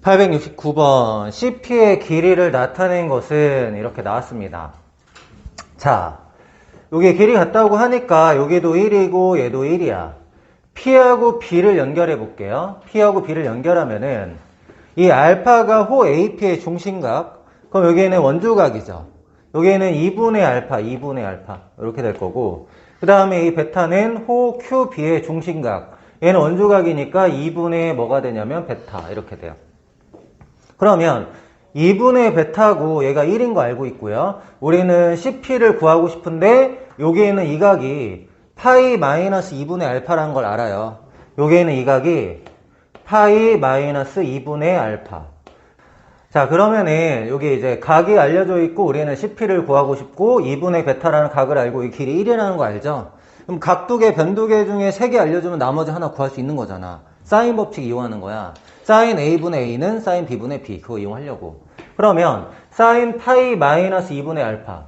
869번 CP의 길이를 나타낸 것은 이렇게 나왔습니다. 자, 여기 길이 같다고 하니까 여기도 1이고 얘도 1이야. P하고 B를 연결해 볼게요. P하고 B를 연결하면은 이 알파가 호 AP의 중심각, 그럼 여기에는 원주각이죠. 여기에는 2분의 알파, 2분의 알파 이렇게 될 거고, 그 다음에 이 베타는 호 QB의 중심각, 얘는 원주각이니까 2분의 뭐가 되냐면 베타 이렇게 돼요. 그러면 2분의 베타고 얘가 1인 거 알고 있고요. 우리는 CP를 구하고 싶은데 여기에는 이 각이 파이 마이너스 2분의 알파라는 걸 알아요. 여기에는 이 각이 파이 마이너스 2분의 알파. 자, 그러면은 여기 이제 각이 알려져 있고 우리는 CP를 구하고 싶고 2분의 베타라는 각을 알고 이 길이 1이라는 거 알죠? 그럼 각두개, 변두개 중에 3개 알려주면 나머지 하나 구할 수 있는 거잖아. 사인 법칙 이용하는 거야. 사인 A분의 A는 사인 B분의 B, 그거 이용하려고. 그러면 사인 파이 마이너스 2분의 알파,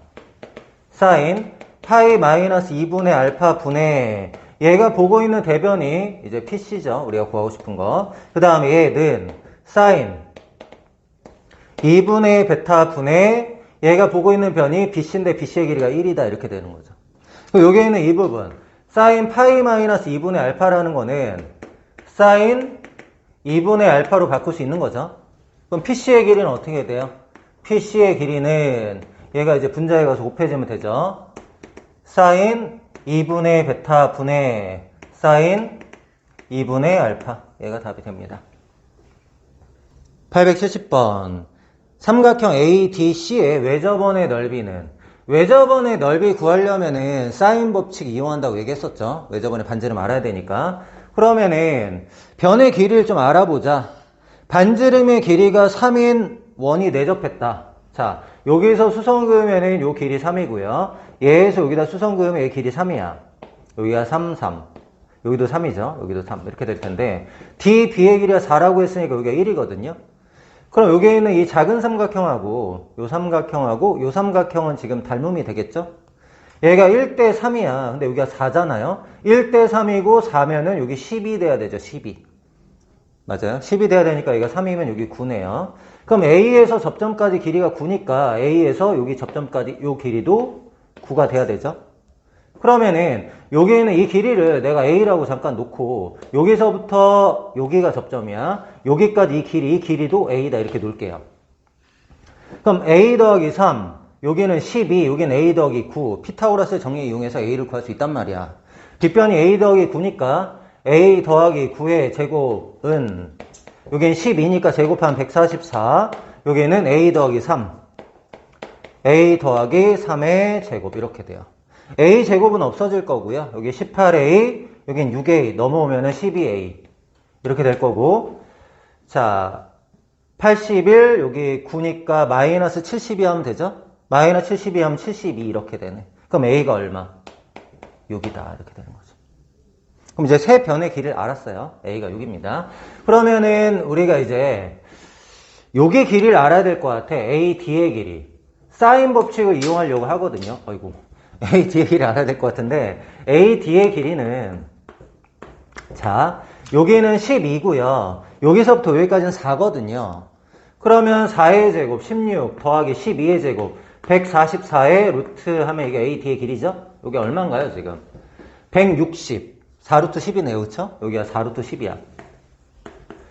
사인 파이 마이너스 2분의 알파 분의, 얘가 보고 있는 대변이 이제 PC죠. 우리가 구하고 싶은 거. 그 다음에 얘는 사인 2분의 베타 분의, 얘가 보고 있는 변이 BC인데 BC의 길이가 1이다 이렇게 되는 거죠. 여기에 있는 이 부분, 사인 파이 마이너스 2분의 알파라는 거는 사인 2분의 알파로 바꿀 수 있는 거죠. 그럼 PC의 길이는 어떻게 돼요? PC의 길이는 얘가 이제 분자에 가서 곱해지면 되죠. 사인 2분의 베타 분의 사인 2분의 알파. 얘가 답이 됩니다. 870번. 삼각형 ADC의 외접원의 넓이는, 외접원의 넓이 구하려면은 사인 법칙 이용한다고 얘기했었죠. 외접원의 반지름 알아야 되니까. 그러면은 변의 길이를 좀 알아보자. 반지름의 길이가 3인 원이 내접했다. 자, 여기서 수성 그으면은 요 길이 3이고요. 얘에서 여기다 수성 그으면 얘 길이 3이야. 여기가 3, 3. 여기도 3이죠. 여기도 3. 이렇게 될 텐데 D, B의 길이가 4라고 했으니까 여기가 1이거든요. 그럼 여기에 있는 이 작은 삼각형하고 요 삼각형하고 요 삼각형은 지금 닮음이 되겠죠? 얘가 1대 3이야. 근데 여기가 4잖아요. 1대 3이고 4면은 여기 10이 돼야 되죠. 12. 맞아요. 10이 돼야 되니까 얘가 3이면 여기 9네요. 그럼 A에서 접점까지 길이가 9니까 A에서 여기 접점까지 요 길이도 9가 돼야 되죠. 그러면은 여기에는 이 길이를 내가 A라고 잠깐 놓고 여기서부터 여기가 접점이야. 여기까지 이 길이도 A다 이렇게 놓을게요. 그럼 A 더하기 3, 여기는 12, 여기는 A 더하기 9. 피타고라스의 정리 이용해서 A를 구할 수 있단 말이야. 뒷변이 A 더하기 9니까 A 더하기 9의 제곱은, 여기는 12니까 제곱하면 144. 여기는 A 더하기 3, A 더하기 3의 제곱 이렇게 돼요. A 제곱은 없어질 거고요. 여기 18A, 여긴 6A, 넘어오면은 12A. 이렇게 될 거고. 자, 81, 여기 9니까 마이너스 72 하면 되죠? 마이너스 72 하면 72 이렇게 되네. 그럼 A가 얼마? 6이다. 이렇게 되는 거죠. 그럼 이제 세 변의 길이를 알았어요. A가 6입니다. 그러면은 우리가 이제 여기 길이를 알아야 될 것 같아. AD의 길이. 사인 법칙을 이용하려고 하거든요. 어이구. AD의 길이 알아야 될 것 같은데, AD의 길이는, 자, 여기는 12고요. 여기서부터 여기까지는 4거든요. 그러면 4의 제곱, 16 더하기 12의 제곱, 144의 루트 하면 이게 AD의 길이죠? 여기 얼마인가요, 지금? 160. 4루트 10이네요, 그쵸? 여기가 4루트 10이야.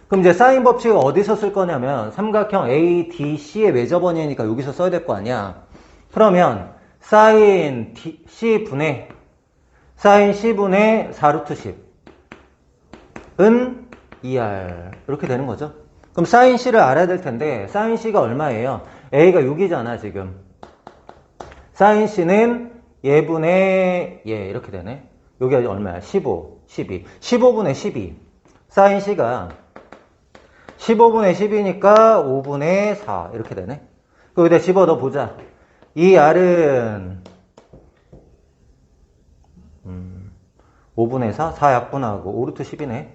그럼 이제 사인 법칙을 어디서 쓸 거냐면, 삼각형 ADC의 외접원이니까 여기서 써야 될 거 아니야. 그러면, 사인 C분의 4루트 10은 2R. 이렇게 되는 거죠. 그럼 사인 C를 알아야 될 텐데, 사인 C가 얼마예요? A가 6이잖아, 지금. 사인 C는 얘분의 얘, 이렇게 되네. 여기가 얼마야? 15, 12. 15분의 12. 사인 C가 15분의 10이니까 5분의 4. 이렇게 되네. 여기다 집어넣어 보자. 이 R은 5분의 4? 4 약분하고 5루트 10이네.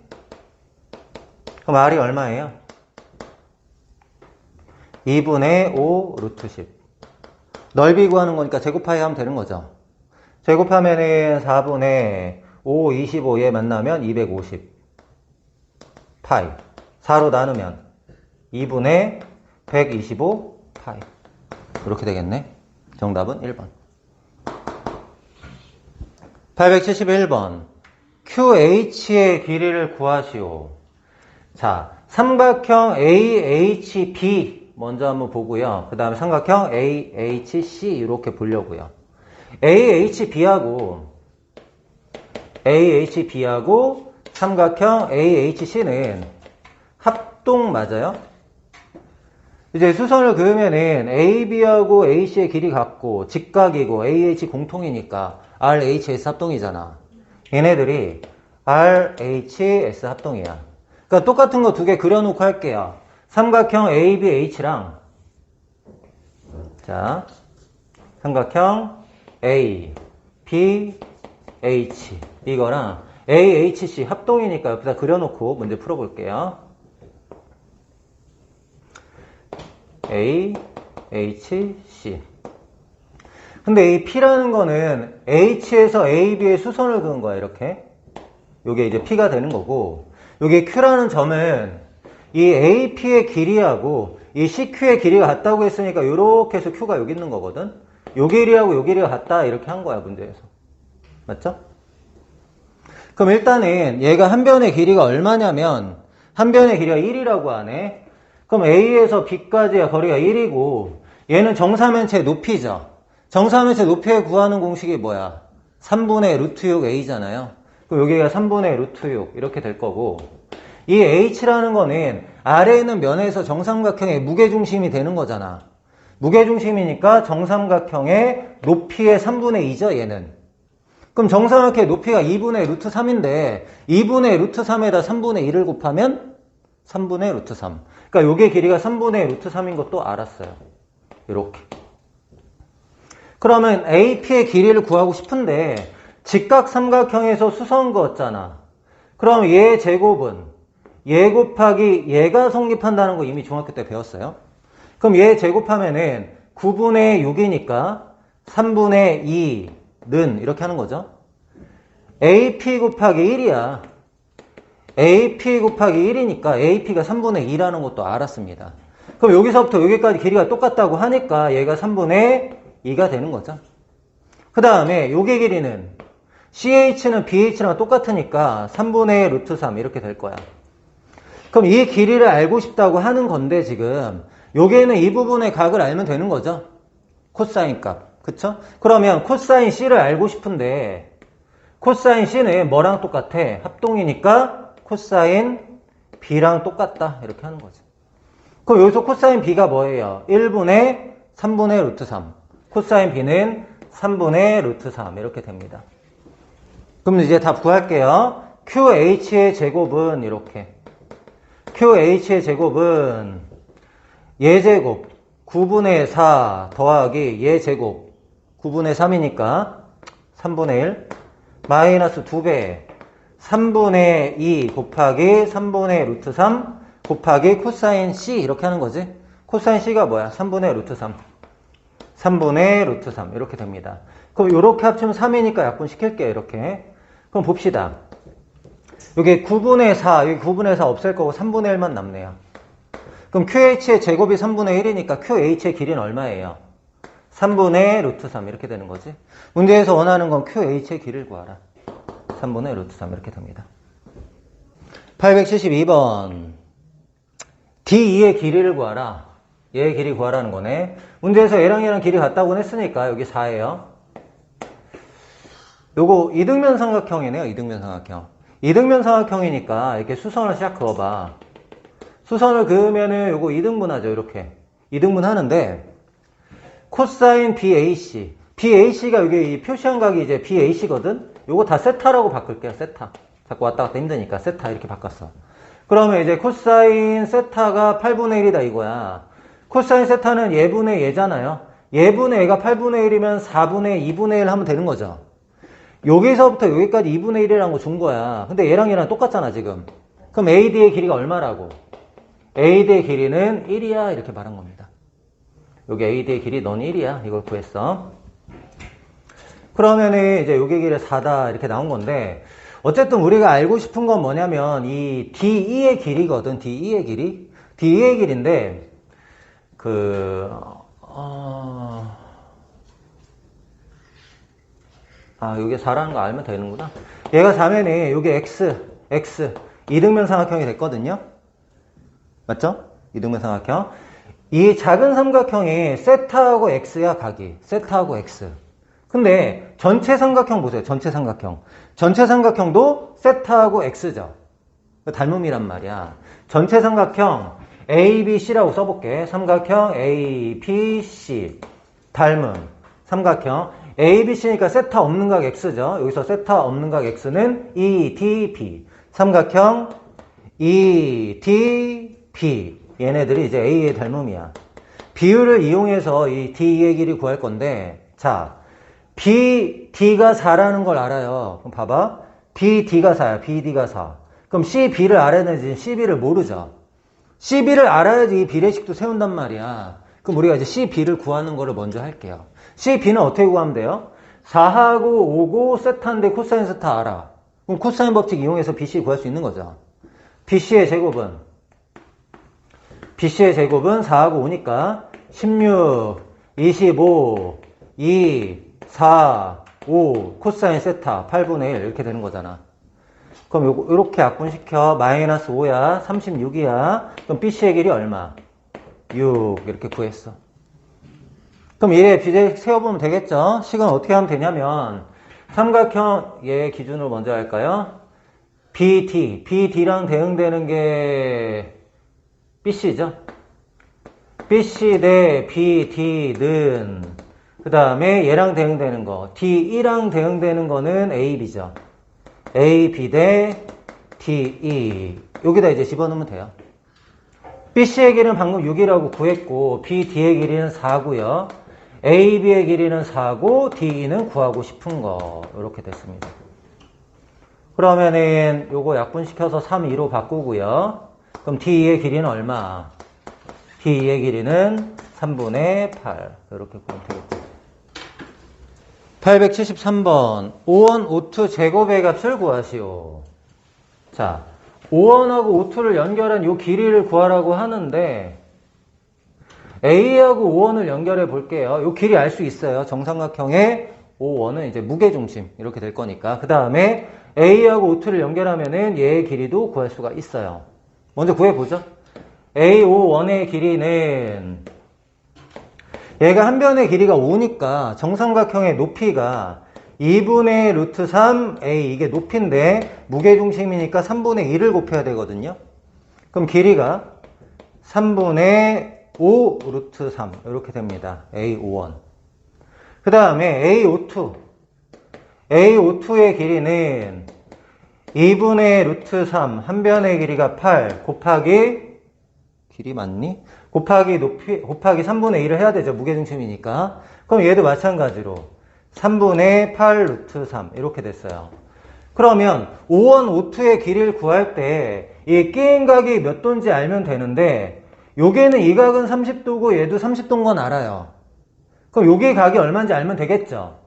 그럼 R이 얼마예요? 2분의 5 루트 10. 넓이 구하는 거니까 제곱하기 하면 되는 거죠. 제곱하면은 4분의 5, 25에 만나면 250 파이. 4로 나누면 2분의 125 파이. 이렇게 되겠네. 정답은 1번. 871번. QH의 길이를 구하시오. 자, 삼각형 AHB 먼저 한번 보고요. 그 다음에 삼각형 AHC 이렇게 보려고요. AHB하고 삼각형 AHC는 합동 맞아요? 이제 수선을 그으면은 AB하고 AC의 길이 같고 직각이고 AH 공통이니까 RHS 합동이잖아. 얘네들이 RHS 합동이야. 그러니까 똑같은 거 두 개 그려놓고 할게요. 삼각형 ABH랑 자, 삼각형 ABH 이거랑 AHC 합동이니까 옆에다 그려놓고 문제 풀어볼게요. AHC. 근데 이 P라는 거는 H에서 AB의 수선을 그은 거야, 이렇게. 요게 이제 P가 되는 거고, 요게 Q라는 점은 이 AP의 길이하고 이 CQ의 길이가 같다고 했으니까 요렇게 해서 Q가 여기 있는 거거든? 요 길이하고 요 길이가 같다, 이렇게 한 거야, 문제에서. 맞죠? 그럼 일단은 얘가 한 변의 길이가 얼마냐면, 한 변의 길이가 1이라고 하네. 그럼 A에서 B까지의 거리가 1이고, 얘는 정사면체 높이죠. 정사면체 높이에 구하는 공식이 뭐야? 3분의 루트 6A잖아요. 그럼 여기가 3분의 루트 6 이렇게 될 거고, 이 H라는 거는 아래에 있는 면에서 정삼각형의 무게중심이 되는 거잖아. 무게중심이니까 정삼각형의 높이의 3분의 2죠, 얘는. 그럼 정삼각형의 높이가 2분의 루트 3인데 2분의 루트 3에다 3분의 1을 곱하면 3분의 루트 3. 그러니까 요게 길이가 3분의 루트 3인 것도 알았어요. 이렇게. 그러면 AP의 길이를 구하고 싶은데 직각 삼각형에서 수선 그었잖아. 그럼 얘 제곱은 얘 곱하기 얘가 성립한다는 거 이미 중학교 때 배웠어요. 그럼 얘 제곱하면은 9분의 6이니까 3분의 2는 이렇게 하는 거죠. AP 곱하기 1이야. AP 곱하기 1이니까 AP가 3분의 2라는 것도 알았습니다. 그럼 여기서부터 여기까지 길이가 똑같다고 하니까 얘가 3분의 2가 되는 거죠. 그 다음에 요게 길이는 CH는 BH랑 똑같으니까 3분의 루트 3 이렇게 될 거야. 그럼 이 길이를 알고 싶다고 하는 건데 지금 요게는 이 부분의 각을 알면 되는 거죠. 코사인 값. 그쵸? 그러면 코사인 C를 알고 싶은데 코사인 C는 뭐랑 똑같아? 합동이니까 코사인 B랑 똑같다. 이렇게 하는 거죠. 그럼 여기서 코사인 B가 뭐예요? 1분의 3분의 루트 3. 코사인 B는 3분의 루트 3 이렇게 됩니다. 그럼 이제 답 구할게요. QH의 제곱은 이렇게. QH의 제곱은 얘 제곱 9분의 4 더하기 얘 제곱 9분의 3이니까 3분의 1 마이너스 2배 3분의 2 곱하기 3분의 루트 3 곱하기 코사인 C 이렇게 하는 거지. 코사인 C가 뭐야? 3분의 루트 3. 3분의 루트 3 이렇게 됩니다. 그럼 이렇게 합치면 3이니까 약분시킬게요. 이렇게. 그럼 봅시다. 여기 9분의 4, 여기 9분의 4 없앨 거고 3분의 1만 남네요. 그럼 QH의 제곱이 3분의 1이니까 QH의 길이는 얼마예요? 3분의 루트 3 이렇게 되는 거지. 문제에서 원하는 건 QH의 길이를 구하라. 3분의 루트 3 이렇게 됩니다. 872번 D2의 길이를 구하라. 얘의 길이 구하라는 거네. 문제에서 얘랑 얘랑 길이 같다고 했으니까 여기 4예요. 요거 이등변 삼각형이네요. 이등변 삼각형. 이등변 삼각형이니까 이렇게 수선을 싹 그어봐. 수선을 그으면은 요거 2등분 하죠. 이렇게. 2등분 하는데 코사인 BAC. BAC가 여기 이 표시한 각이 이제 BAC거든? 요거 다 세타라고 바꿀게요. 세타. 자꾸 왔다 갔다 힘드니까 세타 이렇게 바꿨어. 그러면 이제 코사인 세타가 8분의 1이다 이거야. 코사인 세타는 얘분의 얘잖아요. 얘분의 얘가 8분의 1이면 4분의 2분의 1 하면 되는 거죠. 여기서부터 여기까지 2분의 1이라는 거 준 거야. 근데 얘랑 얘랑 똑같잖아 지금. 그럼 AD의 길이가 얼마라고? AD의 길이는 1이야 이렇게 말한 겁니다. 여기 AD의 길이 넌 1이야 이걸 구했어. 그러면은 이제 여기 길이 4다 이렇게 나온 건데 어쨌든 우리가 알고 싶은 건 뭐냐면 이 D2의 길이거든. D2의 길이. D의 길인데, 요게 4라는 거 알면 되는구나. 얘가 4면이 요게 X, 이등변 삼각형이 됐거든요. 맞죠? 이등변 삼각형. 이 작은 삼각형이 세타하고 X야, 각이. 세타하고 X. 근데 전체 삼각형 보세요. 전체 삼각형. 전체 삼각형도 세타하고 X죠. 닮음이란 말이야. 전체 삼각형 ABC라고 써볼게. 삼각형 ABC. 닮음. 삼각형. ABC니까 세타 없는 각 X죠. 여기서 세타 없는 각 X는 EDB. 삼각형 EDB. 얘네들이 이제 A의 닮음이야. 비율을 이용해서 이 D의 길이 구할 건데, 자, BD가 4라는 걸 알아요. 그럼 봐봐. BD가 4야. BD가 4. 그럼 CB를 알아야 되지. CB를 모르죠. CB를 알아야지 이 비례식도 세운단 말이야. 그럼 우리가 이제 CB를 구하는 거를 먼저 할게요. CB는 어떻게 구하면 돼요? 4하고 5고 세타인데 코사인 세타 알아. 그럼 코사인 법칙 이용해서 BC 구할 수 있는 거죠. BC의 제곱은 4하고 5니까 16, 25, 2, 4, 5 코사인 세타 8분의 1 이렇게 되는 거잖아. 그럼 요렇게 약분시켜. 마이너스 5야. 36이야. 그럼 BC의 길이 얼마? 6 이렇게 구했어. 그럼 얘 비례식 세워보면 되겠죠? 식은 어떻게 하면 되냐면 삼각형의 기준으로 먼저 할까요? BD랑 대응되는 게 BC죠? BC 대 BD는 그 다음에 얘랑 대응되는 거 DE랑 대응되는 거는 AB죠. AB 대 DE 여기다 이제 집어넣으면 돼요. BC의 길이는 방금 6이라고 구했고 BD의 길이는 4고요. AB의 길이는 4고 DE는 구하고 싶은 거 이렇게 됐습니다. 그러면은 요거 약분시켜서 3, 2로 바꾸고요. 그럼 DE의 길이는 얼마? DE의 길이는 3분의 8 이렇게 구하면 되겠죠. 873번 5원 O2 제곱의 값을 구하시오. 자, 5원하고 O2를 연결한 요 길이를 구하라고 하는데 A하고 5원을 연결해 볼게요. 요 길이 알 수 있어요. 정삼각형의 5원은 이제 무게중심 이렇게 될 거니까. 그 다음에 A하고 O2를 연결하면은 얘의 길이도 구할 수가 있어요. 먼저 구해보죠. A5원의 길이는 얘가 한 변의 길이가 5니까 정삼각형의 높이가 2분의 루트 3A 이게 높이인데 무게중심이니까 3분의 1을 곱해야 되거든요. 그럼 길이가 3분의 5 루트 3 이렇게 됩니다. A5원. 그 다음에 A5의 길이는 2분의 루트 3 한 변의 길이가 8 곱하기 길이 맞니? 곱하기 높이 곱하기 3분의 1을 해야 되죠. 무게중심이니까. 그럼 얘도 마찬가지로 3분의 8 루트 3 이렇게 됐어요. 그러면 5원 O2의 길이를 구할 때 이 끼인 각이 몇 도인지 알면 되는데 요게는 이 각은 30도고 얘도 30도인 건 알아요. 그럼 요게 각이 얼마인지 알면 되겠죠.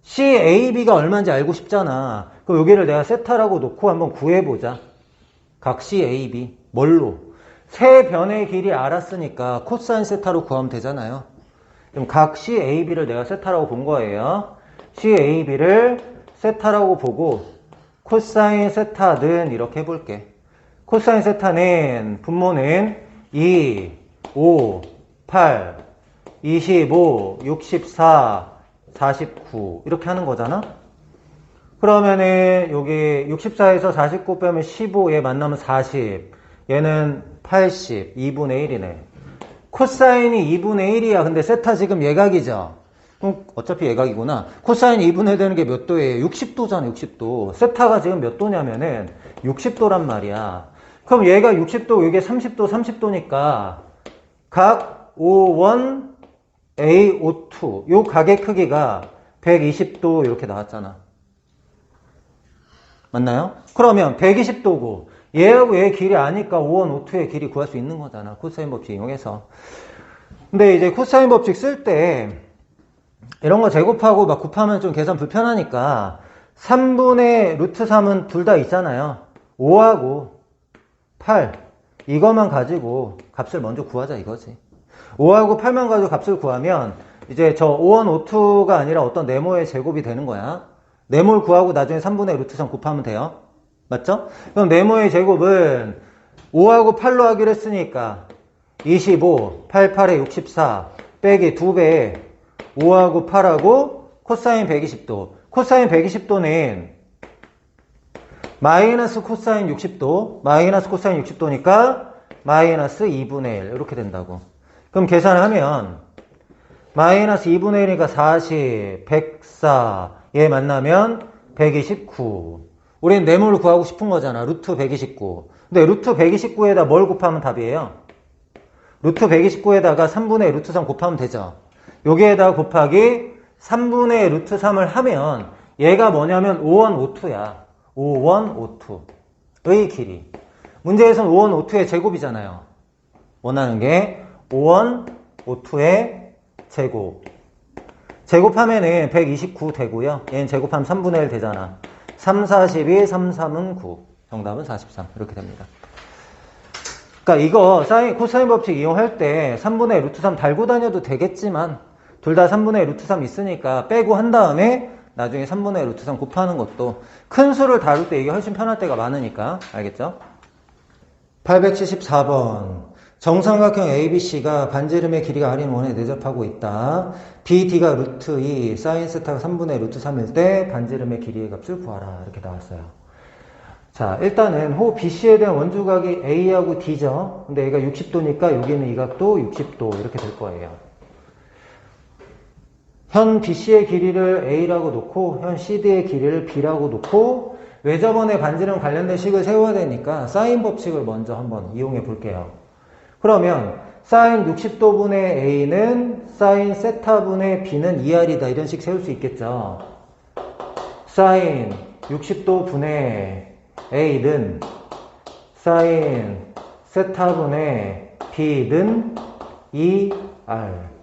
CAB가 얼마인지 알고 싶잖아. 그럼 여기를 내가 세타라고 놓고 한번 구해보자. 각 CAB 뭘로? 세 변의 길이 알았으니까 코사인 세타로 구하면 되잖아요. 그럼 각 CAB를 내가 세타라고 본 거예요. CAB를 세타라고 보고 코사인 세타는 이렇게 해볼게. 코사인 세타는 분모는 2, 5, 8, 25, 64, 49 이렇게 하는 거잖아. 그러면은 여기 64에서 49 빼면 15, 얘 만나면 40, 얘는 80, 2분의 1이네. 코사인이 2분의 1이야. 근데 세타 지금 예각이죠. 그럼 어차피 예각이구나. 코사인 2분의 되는 게 몇 도예요? 60도잖아, 60도. 세타가 지금 몇 도냐면은 60도란 말이야. 그럼 얘가 60도, 이게 30도, 30도니까 각 5원 A52 요 각의 크기가 120도 이렇게 나왔잖아. 맞나요? 그러면 120도고 얘하고 얘의 길이 아니까 5원 O2의 길이 구할 수 있는 거잖아. 코사인 법칙 이용해서. 근데 이제 코사인 법칙 쓸 때 이런 거 제곱하고 막 곱하면 좀 계산 불편하니까 3분의 루트 3은 둘 다 있잖아요. 5하고 8 이것만 가지고 값을 먼저 구하자 이거지. 5하고 8만 가지고 값을 구하면 이제 저 5원 5투가 아니라 어떤 네모의 제곱이 되는 거야. 네모를 구하고 나중에 3분의 루트 3 곱하면 돼요. 맞죠? 그럼 네모의 제곱은 5하고 8로 하기로 했으니까 25, 8, 8에 64 빼기 2배에 5하고 8하고 코사인 120도. 코사인 120도는 마이너스 코사인 60도, 마이너스 코사인 60도니까 마이너스 2분의 1 이렇게 된다고. 그럼 계산하면 마이너스 2분의 1이니까 40, 104 얘 만나면 129. 우리는 네모를 구하고 싶은 거잖아. 루트 129. 근데 루트 129에다 뭘 곱하면 답이에요? 루트 129에다가 3분의 루트 3 곱하면 되죠. 여기에다 곱하기 3분의 루트 3을 하면 얘가 뭐냐면 5원 5투야. 5원 5투의 길이. 문제에서는 5원 5투의 제곱이잖아요. 원하는 게 5원 5투의 제곱. 제곱하면은 129 되고요. 얘는 제곱하면 3분의 1 되잖아. 3, 42, 3, 3은 9. 정답은 43. 이렇게 됩니다. 그러니까 이거 코사인 법칙 이용할 때 3분의 루트 3 달고 다녀도 되겠지만 둘 다 3분의 루트 3 있으니까 빼고 한 다음에 나중에 3분의 루트 3 곱하는 것도 큰 수를 다룰 때 이게 훨씬 편할 때가 많으니까. 알겠죠? 874번. 정삼각형 ABC가 반지름의 길이가 R인 원에 내접하고 있다. BD가 루트 2, 사인 세타가 3분의 루트 3일 때 반지름의 길이의 값을 구하라. 이렇게 나왔어요. 자, 일단은 호 BC에 대한 원주각이 A하고 D죠. 근데 얘가 60도니까 여기는 이 각도 60도 이렇게 될 거예요. 현 BC의 길이를 A라고 놓고 현 CD의 길이를 B라고 놓고 외접원의 반지름 관련된 식을 세워야 되니까 사인 법칙을 먼저 한번 이용해 볼게요. 그러면 사인 60도분의 A는 사인 세타분의 B는 2R이다 이런 식 세울 수 있겠죠. 사인 60도분의 A는 사인 세타분의 B는 2R.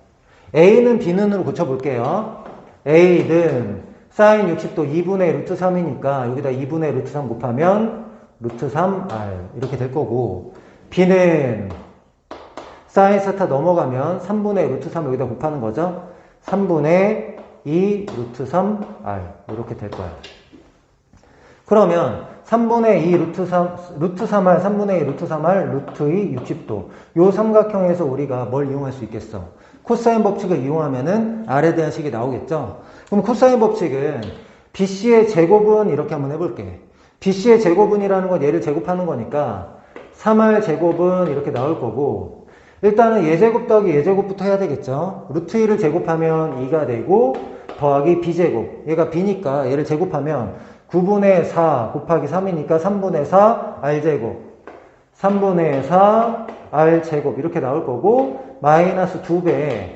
A는 B는으로 고쳐볼게요. A는 사인 60도 2분의 루트 3이니까 여기다 2분의 루트 3 곱하면 루트 3R 이렇게 될 거고, B는 사인 세타 넘어가면 3분의 루트 3 여기다 곱하는 거죠. 3분의 2 루트 3R 이렇게 될 거예요. 그러면 3분의 2 루트 3R, 3분의 2 루트 3R, 루트 2 60도. 요 삼각형에서 우리가 뭘 이용할 수 있겠어? 코사인 법칙을 이용하면은 R에 대한 식이 나오겠죠? 그럼 코사인 법칙은 BC의 제곱은 이렇게 한번 해볼게. BC의 제곱은이라는 건 얘를 제곱하는 거니까 3R 제곱은 이렇게 나올 거고, 일단은 예제곱 더하기 예제곱부터 해야 되겠죠? 루트 2를 제곱하면 2가 되고 더하기 B제곱. 얘가 B니까 얘를 제곱하면 9분의 4 곱하기 3이니까 3분의 4 R제곱. 3분의 4 R제곱 이렇게 나올 거고, 마이너스 2배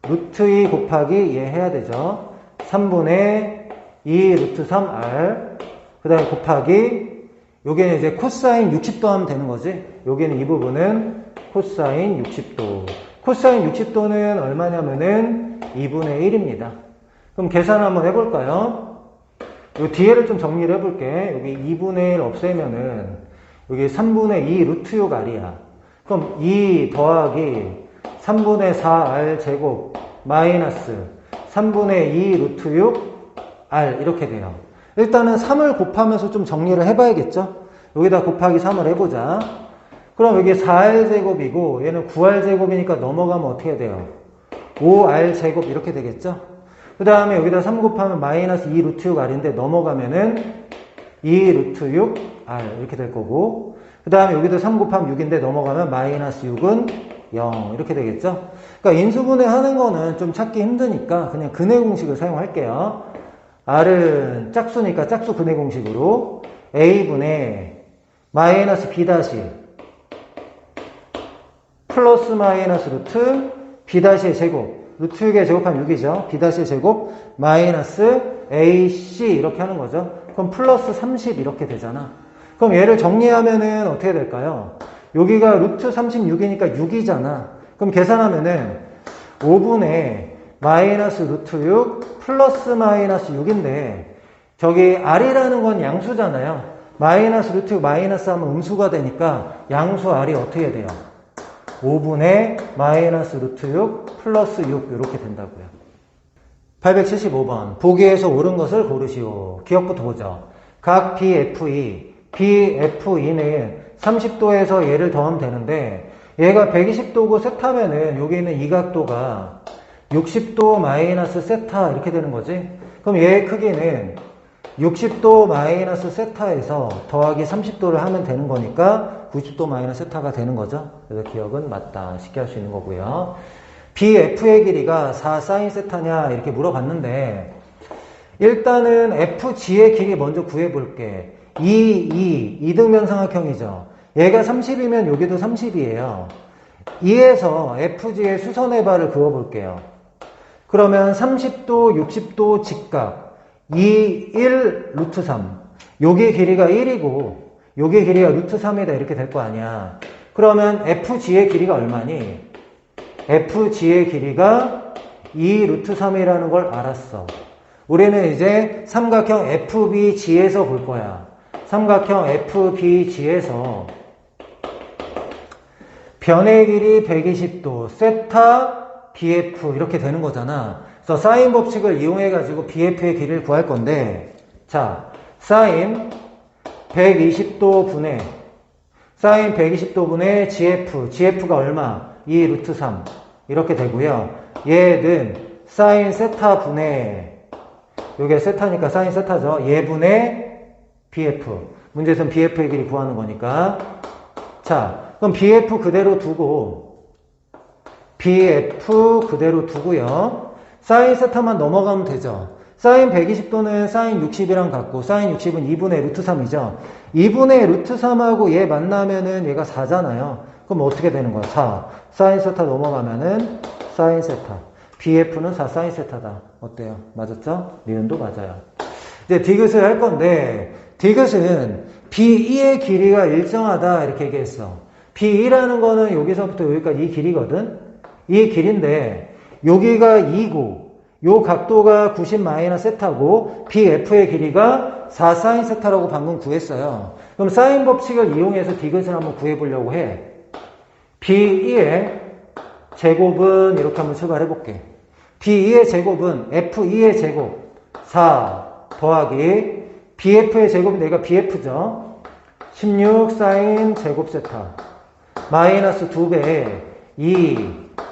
루트 2 곱하기 얘 해야 되죠. 3분의 2 루트 3R 그 다음에 곱하기 여기는 이제 코사인 60도 하면 되는 거지. 여기는 이 부분은 코사인 60도. 코사인 60도는 얼마냐면은 2분의 1입니다. 그럼 계산 한번 해볼까요? 요 뒤에를 좀 정리를 해볼게. 여기 2분의 1 없애면은 여기 3분의 2 루트 6R이야. 그럼 2 더하기 3분의 4R 제곱 마이너스 3분의 2 루트 6R 이렇게 돼요. 일단은 3을 곱하면서 좀 정리를 해봐야겠죠? 여기다 곱하기 3을 해보자. 그럼 여기 4R 제곱이고 얘는 9R 제곱이니까 넘어가면 어떻게 돼요? 5R 제곱 이렇게 되겠죠? 그 다음에 여기다 3 곱하면 마이너스 2 루트 6R인데 넘어가면은 2 루트 6R 이렇게 될 거고, 그 다음에 여기도 3 곱하면 6인데 넘어가면 마이너스 6은 0 이렇게 되겠죠? 그러니까 인수분해 하는 거는 좀 찾기 힘드니까 그냥 근해 공식을 사용할게요. R은 짝수니까 짝수 근해 공식으로 A분의 마이너스 B 다시 플러스 마이너스 루트 B 다시의 제곱, 루트 6의 제곱하면 6이죠. B 다시의 제곱 마이너스 AC 이렇게 하는 거죠. 그럼 플러스 30 이렇게 되잖아. 그럼 얘를 정리하면은 어떻게 될까요? 여기가 루트 36이니까 6이잖아. 그럼 계산하면은 5분의 마이너스 루트 6 플러스 마이너스 6인데 저기 R이라는 건 양수잖아요. 마이너스 루트 6 마이너스 하면 음수가 되니까 양수 R이 어떻게 돼요? 5분의 마이너스 루트 6 플러스 6 이렇게 된다고요. 875번 보기에서 옳은 것을 고르시오. 기억부터 보죠. 각 BFE, BFE는 30도에서 얘를 더하면 되는데 얘가 120도고 세타면은 여기 있는 이 각도가 60도 마이너스 세타 이렇게 되는 거지. 그럼 얘의 크기는 60도 마이너스 세타에서 더하기 30도를 하면 되는 거니까 90도 마이너스 세타가 되는 거죠. 그래서 기억은 맞다. 쉽게 할 수 있는 거고요. BF의 길이가 4 사인 세타냐 이렇게 물어봤는데 일단은 FG의 길이 먼저 구해볼게. 2등변삼각형이죠. 얘가 30이면 여기도 30이에요. 2에서 FG의 수선의 발을 그어볼게요. 그러면 30도, 60도 직각 2, 1, 루트 3 요게 길이가 1이고 요게 길이가 루트 3이다 이렇게 될 거 아니야. 그러면 FG의 길이가 얼마니? FG의 길이가 2 루트 3이라는 걸 알았어. 우리는 이제 삼각형 FBG에서 볼 거야. 삼각형 FBG에서 변의 길이 120도, 세타 BF 이렇게 되는 거잖아. 그래서 사인 법칙을 이용해 가지고 BF의 길이를 구할 건데 자, 사인 120도 분의 사인 120도 분의 GF, GF가 얼마? 2 루트 3 이렇게 되고요. 얘는 사인 세타 분의 요게 세타니까 사인 세타죠. 얘분의 BF. 문제에서는 BF의 길이 구하는 거니까. 자, 그럼 BF 그대로 두고 BF 그대로 두고요. 사인 세타만 넘어가면 되죠. 사인 120도는 사인 60이랑 같고 사인 60은 2분의 루트 3이죠. 2분의 루트 3하고 얘 만나면은 얘가 4잖아요. 그럼 어떻게 되는 거야? 4. 사인 세타 넘어가면은 사인 세타. BF는 4 사인 세타다. 어때요? 맞았죠? 니은도 맞아요. 이제 디귿을 할 건데 디귿은 B2의 길이가 일정하다 이렇게 얘기했어. B2라는 거는 여기서부터 여기까지 이 길이거든. 이 길인데 여기가 2고 요 각도가 90 마이너스 세타고 BF의 길이가 4 사인 세타라고 방금 구했어요. 그럼 사인 법칙을 이용해서 디귿을 한번 구해보려고 해. B2의 제곱은 이렇게 한번 출발해 볼게. B2의 제곱은 F2의 제곱 4 더하기 BF의 제곱은 내가 BF죠. 16 사인 제곱 세타 마이너스 2배 2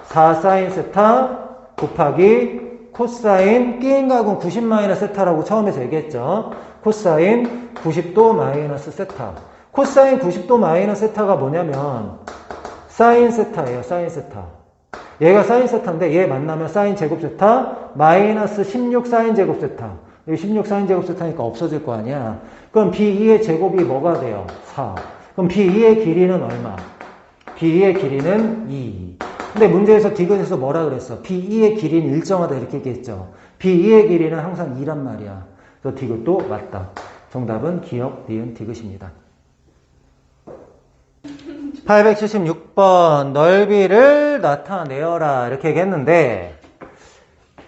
4 사인 세타 곱하기 코사인 끼인각은 90 마이너스 세타라고 처음에서 얘기했죠. 코사인 90도 마이너스 세타. 코사인 90도 마이너스 세타가 뭐냐면 사인 세타예요. 사인 세타. 얘가 사인 세타인데 얘 만나면 사인 제곱 세타 마이너스 16 사인 제곱 세타. 여기 16 사인 제곱 세타니까 없어질 거 아니야. 그럼 B2의 제곱이 뭐가 돼요? 4. 그럼 B2의 길이는 얼마? B2의 길이는 2. 근데 문제에서 디귿에서 뭐라 그랬어? B2의 길이는 일정하다 이렇게 얘기했죠. B2의 길이는 항상 2란 말이야. 그래서 디귿도 맞다. 정답은 기역, 니은, 디귿입니다. 876번 넓이를 나타내어라 이렇게 얘기했는데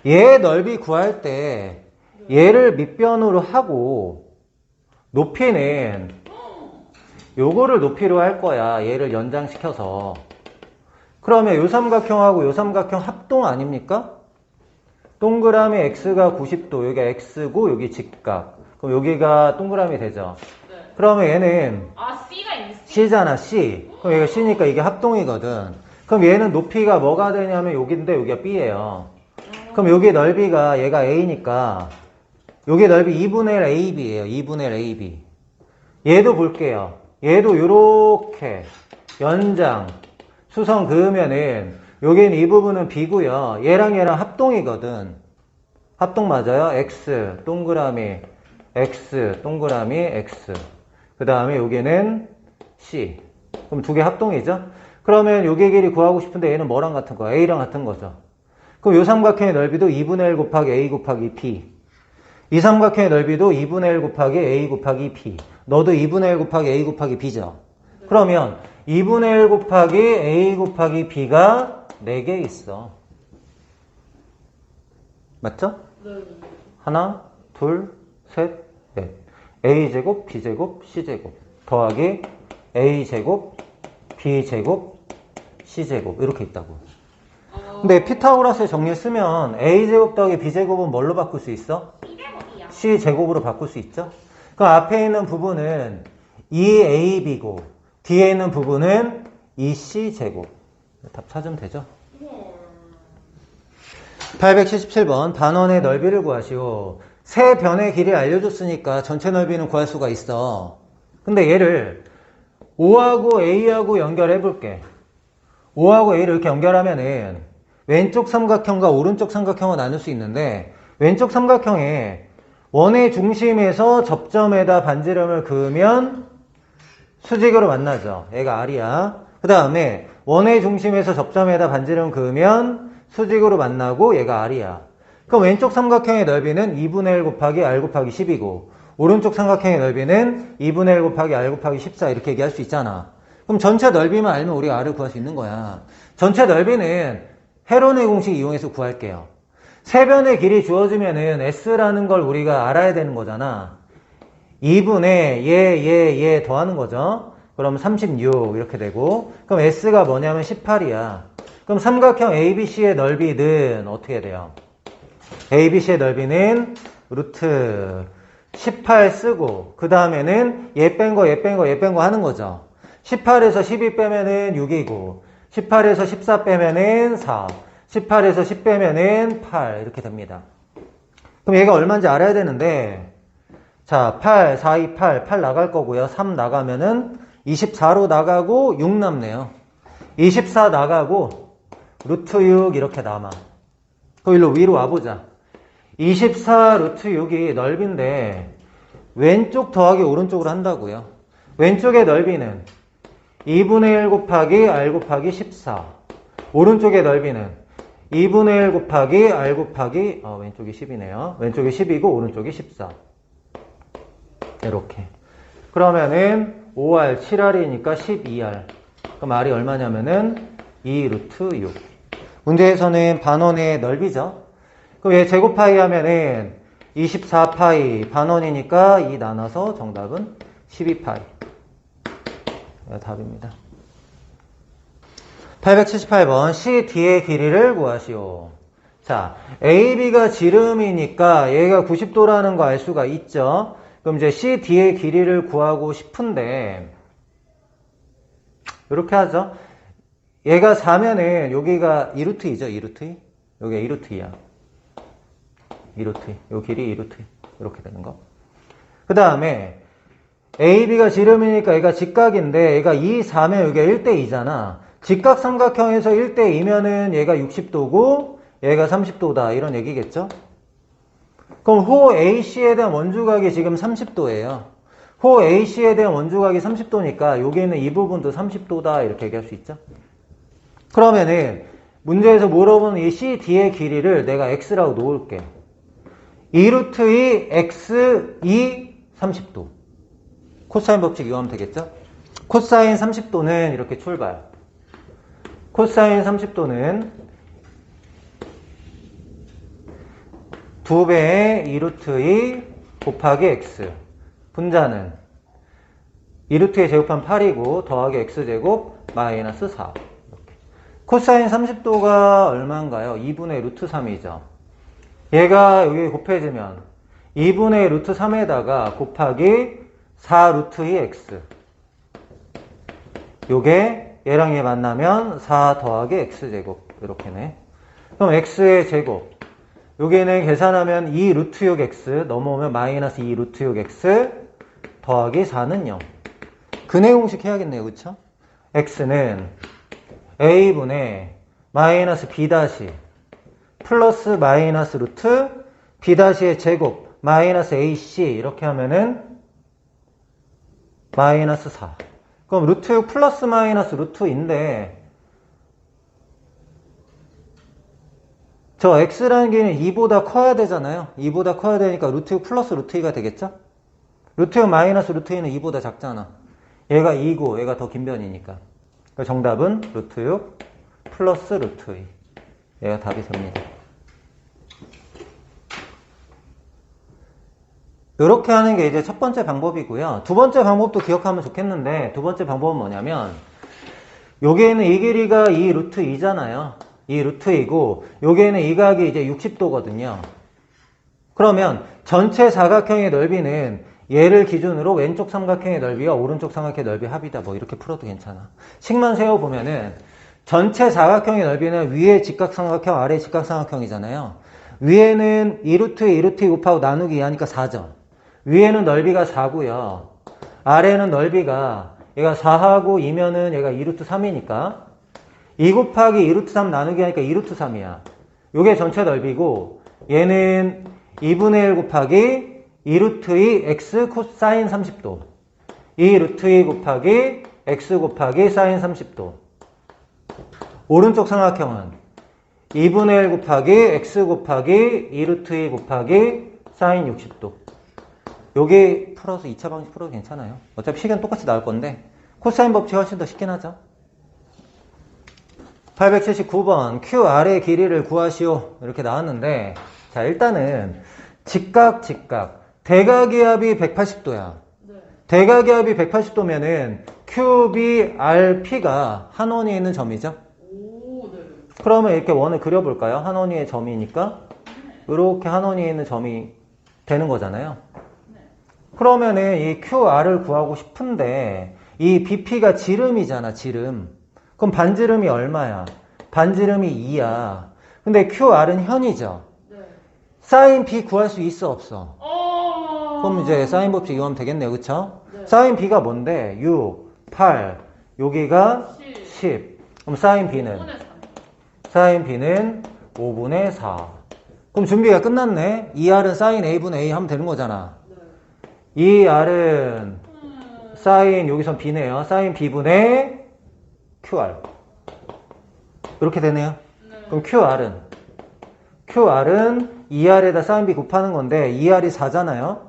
얘 넓이 구할 때 얘를 밑변으로 하고 높이는 요거를 높이로 할 거야. 얘를 연장시켜서. 그러면 요 삼각형하고 요 삼각형 합동 아닙니까? 동그라미 x가 90도, 여기가 x고 여기 직각. 그럼 여기가 동그라미 되죠? 네. 그러면 얘는 C가 있네. C잖아, C. 그럼 얘가 C니까 이게 합동이거든. 그럼 얘는 높이가 뭐가 되냐면 여기인데 여기가 B예요. 그럼 여기 넓이가 얘가 A니까 여기 넓이 2분의 1 AB예요. 2분의 1 AB. 얘도 볼게요. 얘도 요렇게 연장 수성 그으면은 여기는 이 부분은 B고요. 얘랑 얘랑 합동이거든. 합동 맞아요? X 동그라미 X 동그라미 X. 그 다음에 여기는 C. 그럼 두 개 합동이죠? 그러면 요게 길이 구하고 싶은데 얘는 뭐랑 같은 거야? A랑 같은 거죠. 그럼 요 삼각형의 넓이도 2분의 1 곱하기 A 곱하기 B. 이 삼각형의 넓이도 2분의 1 곱하기 A 곱하기 B. 너도 2분의 1 곱하기 A 곱하기 B죠? 그러면 2분의 1 곱하기 A 곱하기 B가 4개 있어. 맞죠? 네. 하나, 둘, 셋, 넷. a제곱, b제곱, c제곱 더하기 a제곱, b제곱, c제곱 이렇게 있다고. 근데 피타고라스의 정리 쓰면 a제곱 더하기 b제곱은 뭘로 바꿀 수 있어? c제곱으로 바꿀 수 있죠? 그럼 앞에 있는 부분은 2ab고 뒤에 있는 부분은 2c제곱. 답 찾으면 되죠? 877번 반원의 넓이를 구하시오. 세 변의 길이 알려줬으니까 전체 넓이는 구할 수가 있어. 근데 얘를 O하고 A하고 연결해 볼게. O하고 A를 이렇게 연결하면은 왼쪽 삼각형과 오른쪽 삼각형을 나눌 수 있는데 왼쪽 삼각형에 원의 중심에서 접점에다 반지름을 그으면 수직으로 만나죠. 얘가 R이야. 그 다음에 원의 중심에서 접점에다 반지름 그으면 수직으로 만나고 얘가 R이야. 그럼 왼쪽 삼각형의 넓이는 2분의 1 곱하기 R 곱하기 10이고 오른쪽 삼각형의 넓이는 2분의 1 곱하기 R 곱하기 14 이렇게 얘기할 수 있잖아. 그럼 전체 넓이만 알면 우리가 R을 구할 수 있는 거야. 전체 넓이는 헤론의 공식 이용해서 구할게요. 세 변의 길이 주어지면은 S라는 걸 우리가 알아야 되는 거잖아. 2분의 얘 더하는 거죠. 그럼 36 이렇게 되고 그럼 S가 뭐냐면 18이야. 그럼 삼각형 ABC의 넓이는 어떻게 돼요? ABC의 넓이는 루트 18 쓰고 그 다음에는 얘 뺀 거 하는 거죠. 18에서 12 빼면은 6이고 18에서 14 빼면은 4 18에서 10 빼면은 8 이렇게 됩니다. 그럼 얘가 얼마인지 알아야 되는데 자 8, 4, 2, 8 나갈 거고요. 3 나가면은 24로 나가고 6 남네요. 24 나가고 루트 6 이렇게 남아. 그럼 일로 위로 와보자. 24 루트 6이 넓이인데 왼쪽 더하기 오른쪽으로 한다고요. 왼쪽의 넓이는 2분의 1 곱하기 R 곱하기 14 오른쪽의 넓이는 2분의 1 곱하기 R 곱하기 왼쪽이 10이네요. 왼쪽이 10이고 오른쪽이 14 이렇게. 그러면은 5R, 7R이니까 12R. 그럼 R이 얼마냐면은 2 루트 6. 문제에서는 반원의 넓이죠. 그럼 얘 제곱파이 하면은 24파이 반원이니까 2 나눠서 정답은 12파이. 답입니다. 878번 CD의 길이를 구하시오. 자, AB가 지름이니까 얘가 90도라는 거 알 수가 있죠. 그럼 이제 CD의 길이를 구하고 싶은데 이렇게 하죠. 얘가 4면은 여기가 2루트이죠. 2루트. 여기가 2루트이야. 2루트. 요 길이 2루트. 이렇게 되는 거. 그 다음에 AB가 지름이니까 얘가 직각인데 얘가 2, 4면 여기가 1대2잖아. 직각 삼각형에서 1대2면은 얘가 60도고 얘가 30도다. 이런 얘기겠죠? 그럼 호 AC에 대한 원주각이 지금 30도예요. 호 AC에 대한 원주각이 30도니까 여기 있는 이 부분도 30도다. 이렇게 얘기할 수 있죠? 그러면은 문제에서 물어보는 이 CD의 길이를 내가 X라고 놓을게. 2루트 2 X 2 30도. 코사인 법칙 이용하면 되겠죠? 코사인 30도는 이렇게 출발. 코사인 30도는 2배의 2루트 2 곱하기 X. 분자는 2루트의 제곱하면 8이고 더하기 X제곱 마이너스 4. 이렇게. 코사인 30도가 얼마인가요? 2분의 루트 3이죠. 얘가 여기 곱해지면 2분의 루트 3에다가 곱하기 4 루트 2x. 요게 얘랑 얘 만나면 4 더하기 x제곱. 이렇게네. 그럼 x의 제곱. 여기는 계산하면 2 루트 6x 넘어오면 마이너스 2 루트 6x 더하기 4는 0. 근해 공식 해야겠네요. 그쵸? x는 a분의 마이너스 b 다시 플러스 마이너스 루트 b 다시의 제곱 마이너스 ac 이렇게 하면은 마이너스 4. 그럼 루트 6 플러스 마이너스 루트인데 저 x라는 길이는 2보다 커야 되잖아요. 2보다 커야 되니까 루트 6 플러스 루트 2가 되겠죠? 루트 6 마이너스 루트 2는 2보다 작잖아. 얘가 2고 얘가 더 긴 변이니까. 정답은 루트 6 플러스 루트 2. 얘가 답이 됩니다. 이렇게 하는 게 이제 첫 번째 방법이고요. 두 번째 방법도 기억하면 좋겠는데, 두 번째 방법은 뭐냐면, 여기에는 이 길이가 2 루트 2잖아요. 2 루트 2고, 여기에는 이 각이 이제 60도거든요. 그러면 전체 사각형의 넓이는 얘를 기준으로 왼쪽 삼각형의 넓이와 오른쪽 삼각형의 넓이 합이다. 뭐 이렇게 풀어도 괜찮아. 식만 세워보면은 전체 사각형의 넓이는 위에 직각삼각형, 아래 직각삼각형이잖아요. 위에는 2루트 2루트 2 곱하고 나누기 2 하니까 4죠. 위에는 넓이가 4고요. 아래는 넓이가 얘가 4하고 2면은 얘가 2루트 3이니까 2 곱하기 2루트 3 나누기 하니까 2루트 3이야. 요게 전체 넓이고 얘는 2분의 1 곱하기 2루트 2 x 코사인 30도 2 루트 2 곱하기 x 곱하기 사인 30도. 오른쪽 삼각형은 2분의 1 곱하기 x 곱하기 2 루트 2 곱하기 사인 60도. 여기 풀어서 2차 방식 풀어도 괜찮아요. 어차피 식은 똑같이 나올 건데 코사인 법칙이 훨씬 더 쉽긴 하죠. 879번 QR의 길이를 구하시오 이렇게 나왔는데, 자 일단은 직각 대각의 합이 180도야. 대각의 합이 180도면은 QBRP가 한 원위에 있는 점이죠. 그러면 이렇게 원을 그려볼까요? 한 원위의 점이니까 이렇게 한 원위에 있는 점이 되는 거잖아요. 그러면은 이 QR을 구하고 싶은데 이 BP가 지름이잖아, 지름. 그럼 반지름이 얼마야? 반지름이 2야. 근데 QR은 현이죠. 사인 B 구할 수 있어, 없어? 그럼 이제 사인 법칙 이용하면 되겠네요, 그쵸? 사인 B가 뭔데? 6, 8, 여기가 10. 그럼 사인 B는? 사인 B는 5분의 4. 그럼 준비가 끝났네. 2R은 사인 A분의 A 하면 되는 거잖아. 2R은 사인, 여기선 B네요. 사인 B분의 QR. 이렇게 되네요. 그럼 QR은 2R에다 사인 B 곱하는 건데 2R이 4잖아요.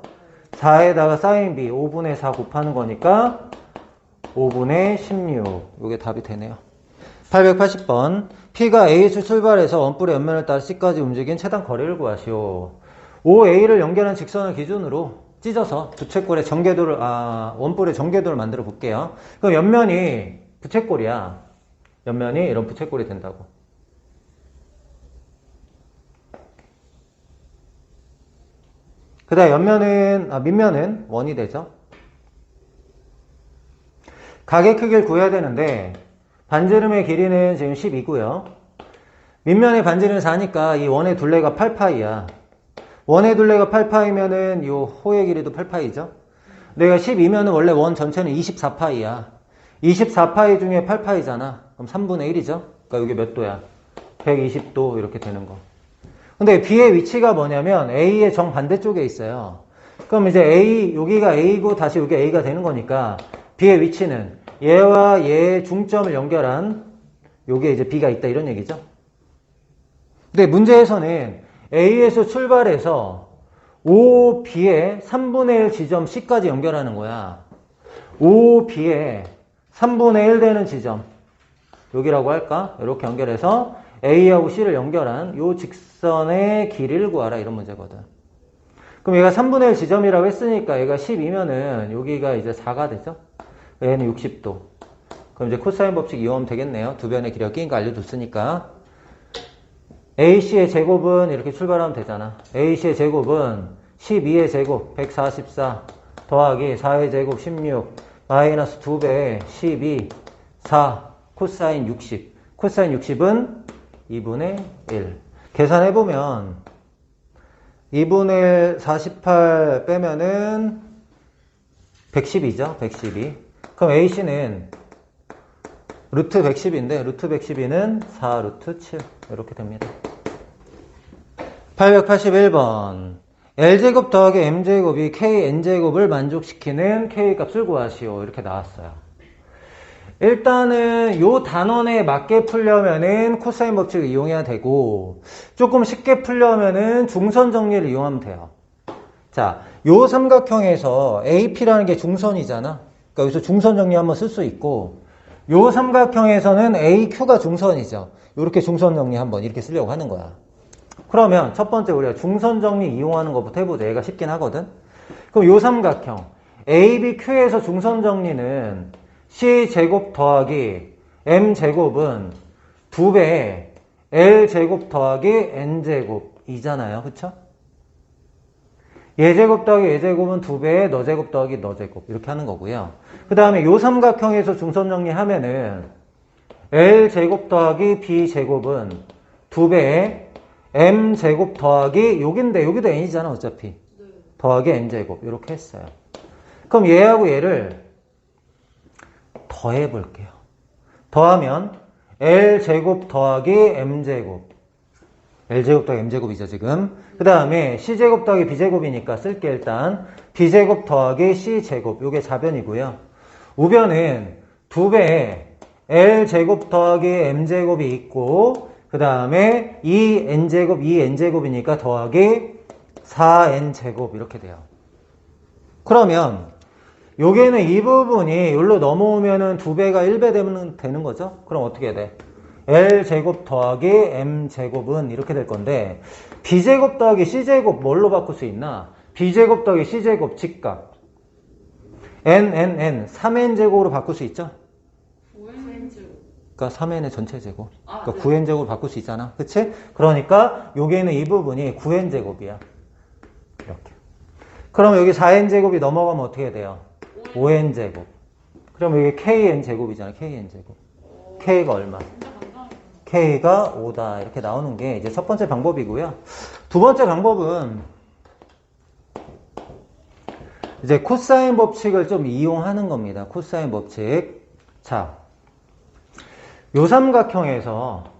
4에다가 사인 B 5분의 4 곱하는 거니까 5분의 16. 이게 답이 되네요. 880번 P가 A에서 출발해서 원뿔의 옆면을 따라 C까지 움직인 최단 거리를 구하시오. OA를 연결한 직선을 기준으로 찢어서 부채꼴의 전개도를 원뿔의 전개도를 만들어 볼게요. 그럼 옆면이 부채꼴이야. 옆면이 이런 부채꼴이 된다고. 그 다음 옆면은 밑면은 원이 되죠. 각의 크기를 구해야 되는데 반지름의 길이는 지금 10이고요. 밑면의 반지름이 4니까 이 원의 둘레가 8파이야. 원의 둘레가 8파이면은 이 호의 길이도 8파이죠. 내가 12면은 원래 원 전체는 24파이야. 24파이 중에 8파이잖아. 그럼 3분의 1이죠. 그러니까 이게 몇 도야? 120도 이렇게 되는 거. 근데 B의 위치가 뭐냐면 A의 정반대쪽에 있어요. 그럼 이제 A, 여기가 A고 다시 여기 A가 되는 거니까 B의 위치는 얘와 얘의 중점을 연결한 여기에 이제 B가 있다 이런 얘기죠. 근데 문제에서는 A에서 출발해서 OB의 3분의 1 지점 C까지 연결하는 거야. OB의 3분의 1 되는 지점 여기라고 할까? 이렇게 연결해서 A하고 C를 연결한 요 직선의 길이를 구하라 이런 문제거든. 그럼 얘가 3분의 1 지점이라고 했으니까 얘가 12면은 여기가 이제 4가 되죠. 얘는 60도. 그럼 이제 코사인 법칙 이용하면 되겠네요. 두 변의 길이가 끼인 거 알려줬으니까. AC의 제곱은 이렇게 출발하면 되잖아. AC의 제곱은 12의 제곱 144 더하기 4의 제곱 16 마이너스 2배 12 4 코사인 60. 코사인 60은 2분의 1. 계산해보면 2분의 1 48 빼면은 112죠. 112. 그럼 AC는 루트 110인데 루트 112는 4 루트 7 이렇게 됩니다. 881번 L제곱 더하기 M제곱이 KN제곱을 만족시키는 K값을 구하시오. 이렇게 나왔어요. 일단은 요 단원에 맞게 풀려면은 코사인 법칙을 이용해야 되고 조금 쉽게 풀려면은 중선 정리를 이용하면 돼요. 자, 요 삼각형에서 AP라는 게 중선이잖아. 그러니까 여기서 중선 정리 한번 쓸 수 있고 요 삼각형에서는 AQ가 중선이죠. 이렇게 중선 정리 한번 이렇게 쓰려고 하는 거야. 그러면 첫 번째 우리가 중선 정리 이용하는 것부터 해보자. 얘가 쉽긴 하거든. 그럼 요 삼각형 ABQ에서 중선 정리는 C제곱 더하기 M제곱은 2배의 L제곱 더하기 N제곱이잖아요. 그쵸? 얘제곱 더하기 얘제곱은 2배의 너제곱 더하기 너제곱 이렇게 하는 거고요. 그 다음에 요 삼각형에서 중선 정리하면은 L제곱 더하기 B제곱은 2배의 M제곱 더하기 여긴데 여기도 N이잖아 어차피. 더하기 N제곱 이렇게 했어요. 그럼 얘하고 얘를 더해 볼게요. 더하면 L제곱 더하기 M제곱. L제곱 더하기 M제곱이죠 지금. 그 다음에 C제곱 더하기 B제곱이니까 쓸게 일단. B제곱 더하기 C제곱 요게 좌변이고요. 우변은 2배의 L제곱 더하기 M제곱이 있고 그 다음에 2N제곱 2N제곱이니까 더하기 4N제곱 이렇게 돼요. 그러면 여기는 이 부분이 여기로 넘어오면은 2배가 1배 되는 거죠? 그럼 어떻게 돼? L제곱 더하기 M제곱은 이렇게 될 건데 B제곱 더하기 C제곱 뭘로 바꿀 수 있나? B제곱 더하기 C제곱 직각 N 3N제곱으로 바꿀 수 있죠? 9N제곱. 그러니까 3N의 전체 제곱. 그러니까 네. 9N제곱으로 바꿀 수 있잖아. 그치? 그러니까 여기에는 이 부분이 9N제곱이야. 이렇게. 그럼 여기 4N제곱이 넘어가면 어떻게 돼요? 5N제곱. 그럼 여기 KN제곱이잖아. KN제곱. K가 얼마? K가 5다. 이렇게 나오는 게 이제 첫 번째 방법이고요. 두 번째 방법은 이제 코사인 법칙을 좀 이용하는 겁니다. 코사인 법칙. 자, 요 삼각형에서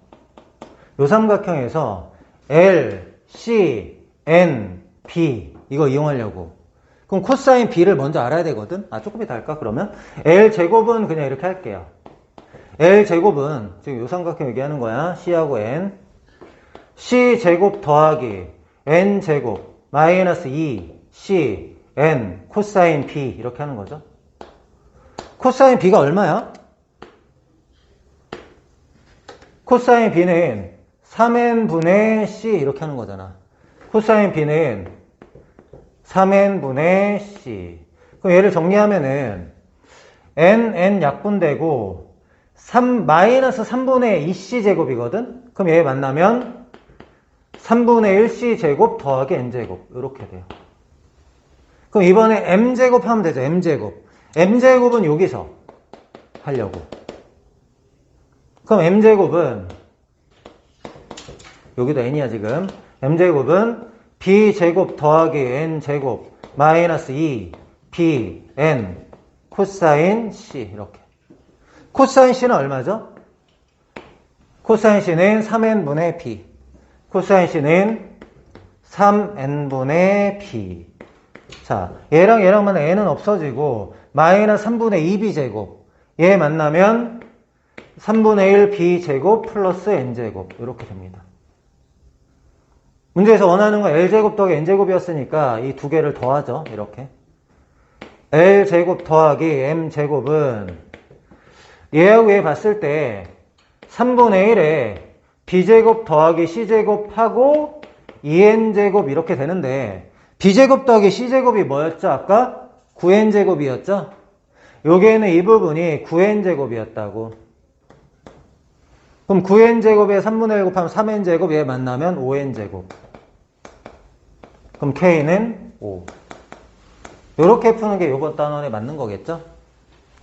L, C, N, B 이거 이용하려고. 그럼 코사인 B를 먼저 알아야 되거든. 조금 이따 할까 그러면? L 제곱은 그냥 이렇게 할게요. L 제곱은 지금 요 삼각형 얘기하는 거야. C하고 N. C 제곱 더하기 N 제곱 마이너스 2 C N 코사인 B 이렇게 하는 거죠. 코사인 B가 얼마야? 코사인 B는 3n분의 C 이렇게 하는 거잖아. 코사인 B는 3n분의 C. 그럼 얘를 정리하면은 n 약분되고 마이너스 3분의 2C 제곱이거든? 그럼 얘 만나면 3분의 1C 제곱 더하기 N제곱 이렇게 돼요. 그럼 이번에 M제곱 하면 되죠. M제곱. M제곱은 여기서 하려고. 그럼 M제곱은 여기도 N이야 지금. M제곱은 B제곱 더하기 N제곱 마이너스 2 B N 코사인 C 이렇게. 코사인 C는 얼마죠? 코사인 C는 3n분의 B. 코사인 C는 3n분의 B. 자, 얘랑 만나면 n은 없어지고 마이너스 3분의 2b제곱. 얘 만나면 3분의 1 b제곱 플러스 n제곱 이렇게 됩니다. 문제에서 원하는 건 l제곱 더하기 n제곱이었으니까 이 두 개를 더하죠. 이렇게. l제곱 더하기 m제곱은 얘하고 얘 봤을 때 3분의 1에 b제곱 더하기 c제곱하고 2n제곱 이렇게 되는데 b제곱 더하기 c제곱이 뭐였죠? 아까 9n제곱이었죠? 여기에는 이 부분이 9n제곱이었다고. 그럼 9n제곱에 3분의 1 곱하면 3n제곱 얘 만나면 5n제곱. 그럼 k는 5. 이렇게 푸는 게 이번 단원에 맞는 거겠죠?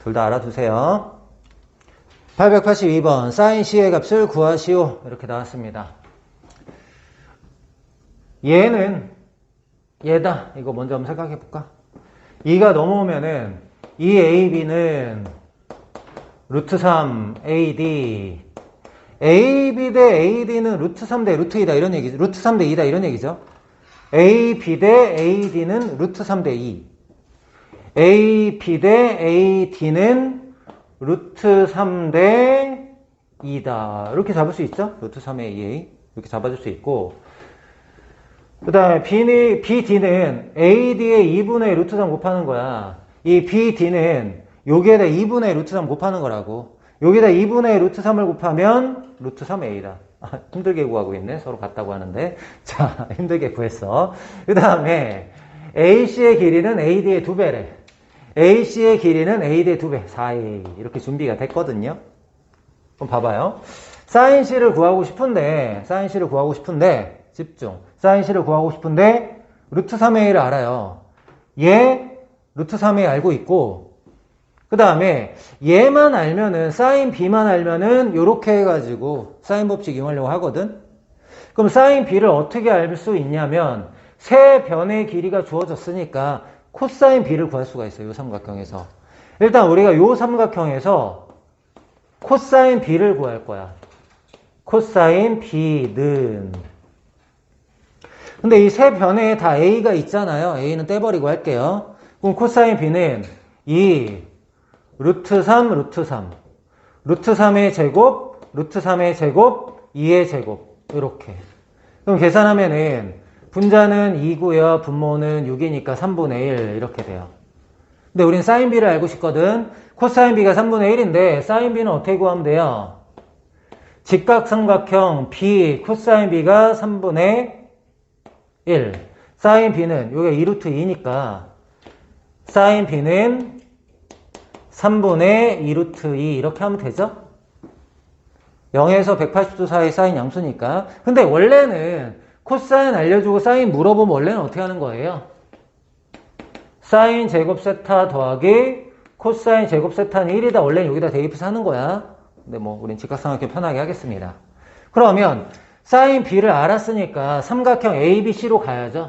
둘 다 알아두세요. 882번 사인 C의 값을 구하시오. 이렇게 나왔습니다. 얘는 얘다. 이거 먼저 한번 생각해 볼까? 2가 넘어오면은 2AB는 루트 3 AD AB 대 AD는 루트 3 대 루트 2다 이런 얘기죠. 루트 3 대 2다 이런 얘기죠. AB 대 AD는 루트 3 대 2 AB 대 AD는 루트 3 대 2다. 이렇게 잡을 수 있죠? 루트 3의 2A. 이렇게 잡아줄 수 있고. 그 다음에 BD는 AD의 2분의 루트 3 곱하는 거야. 이 BD는 여기에다 2분의 루트 3 곱하는 거라고. 여기다 2분의 루트 3을 곱하면 루트 3A다. 힘들게 구하고 있네. 서로 같다고 하는데. 자, 힘들게 구했어. 그 다음에 AC의 길이는 AD의 2배래. AC의 길이는 AD의 2배. 4A. 이렇게 준비가 됐거든요. 그럼 봐봐요. 사인 C를 구하고 싶은데, 집중. 사인 C를 구하고 싶은데, 루트 3A를 알아요. 얘, 루트 3A 알고 있고, 그 다음에 얘만 알면은, 사인 B만 알면은, 요렇게 해가지고, 사인 법칙 이용하려고 하거든? 그럼 사인 B를 어떻게 알 수 있냐면, 세 변의 길이가 주어졌으니까, 코사인 B를 구할 수가 있어요. 요 삼각형에서. 일단 우리가 요 삼각형에서, 코사인 B를 구할 거야. 코사인 B는. 근데 이 세 변에 다 A가 있잖아요. A는 떼버리고 할게요. 그럼 코사인 B는 2, 루트 3, 루트 3. 루트 3의 제곱, 루트 3의 제곱, 2의 제곱. 이렇게. 그럼 계산하면은 분자는 2고요. 분모는 6이니까 3분의 1 이렇게 돼요. 근데 우린 사인 B를 알고 싶거든. 코사인 B가 3분의 1인데 사인 B는 어떻게 구하면 돼요? 직각삼각형 B, 코사인 B가 3분의 1. 사인 B는 여기가 2루트 2니까 사인 B는 3분의 2루트 2 이렇게 하면 되죠? 0에서 180도 사이 사인 양수니까. 근데 원래는 코사인 알려주고 사인 물어보면 원래는 어떻게 하는 거예요? 사인 제곱 세타 더하기 코사인 제곱 세타는 1이다. 원래는 여기다 대입해서 하는 거야. 근데 뭐 우린 직각삼각형 편하게 하겠습니다. 그러면 사인 B를 알았으니까 삼각형 ABC로 가야죠.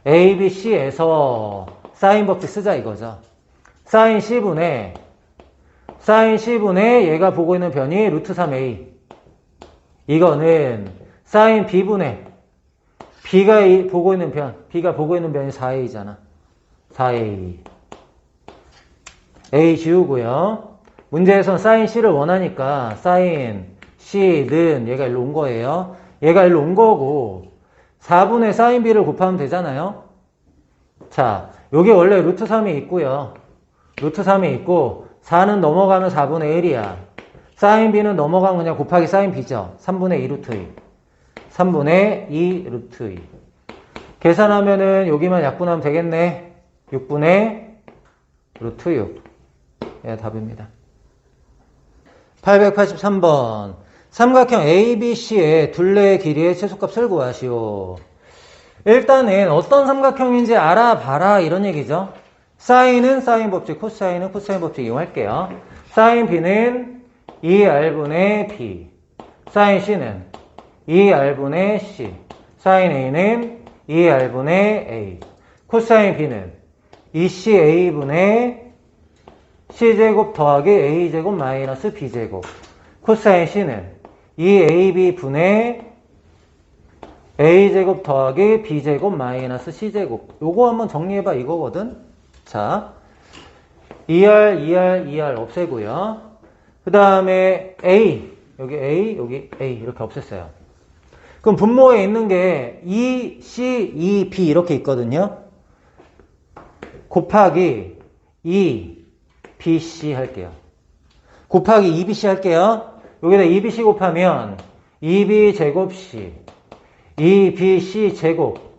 ABC에서 사인 법칙 쓰자 이거죠. 사인 C분의 얘가 보고 있는 변이 루트 3A. 이거는 사인 B분의 B가 보고 있는 변이 4A잖아. 4A. A 지우고요. 문제에선 사인 C를 원하니까 사인 C는 얘가 일로 온 거예요. 얘가 일로 온 거고 4분의 사인 B를 곱하면 되잖아요. 자, 여기 원래 루트 3이 있고요. 루트 3이 있고 4는 넘어가면 4분의 1이야. 사인 B는 넘어가면 그냥 곱하기 사인 B죠. 3분의 2 루트 2. 3분의 2 루트 2. 계산하면은 여기만 약분하면 되겠네. 6분의 루트 6. 얘가 답입니다. 883번. 삼각형 ABC의 둘레의 길이의 최소값을 구하시오. 일단은 어떤 삼각형인지 알아봐라 이런 얘기죠. 사인은 사인 법칙, 코사인은 코사인 법칙 이용할게요. 사인 B는 2R분의 B, 사인 C는 2R분의 C, 사인 A는 2R분의 A, 코사인 B는 2CA분의 C제곱 더하기 A제곱 마이너스 B제곱, 코사인 C는 2AB분의 A제곱 더하기 B제곱 마이너스 C제곱. 요거 한번 정리해봐 이거거든. 자, 2R 없애고요. 그 다음에 A, 여기 A 이렇게 없앴어요. 그럼 분모에 있는 게 2C, 2B 이렇게 있거든요. 곱하기 2BC 할게요. 곱하기 2BC 할게요. 여기다 2BC 곱하면 2B 제곱 C, 2BC 제곱.